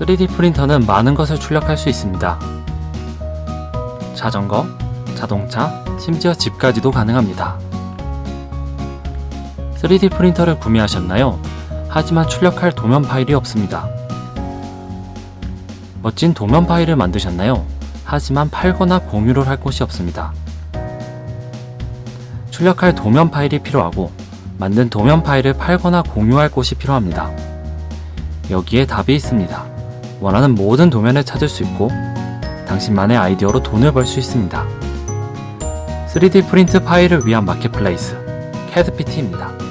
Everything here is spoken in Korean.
3D 프린터는 많은 것을 출력할 수 있습니다. 자전거, 자동차, 심지어 집까지도 가능합니다. 3D 프린터를 구매하셨나요? 하지만 출력할 도면 파일이 없습니다. 멋진 도면 파일을 만드셨나요? 하지만 팔거나 공유를 할 곳이 없습니다. 출력할 도면 파일이 필요하고 만든 도면 파일을 팔거나 공유할 곳이 필요합니다. 여기에 답이 있습니다. 원하는 모든 도면을 찾을 수 있고 당신만의 아이디어로 돈을 벌 수 있습니다. 3D 프린트 파일을 위한 마켓플레이스 CADPT입니다.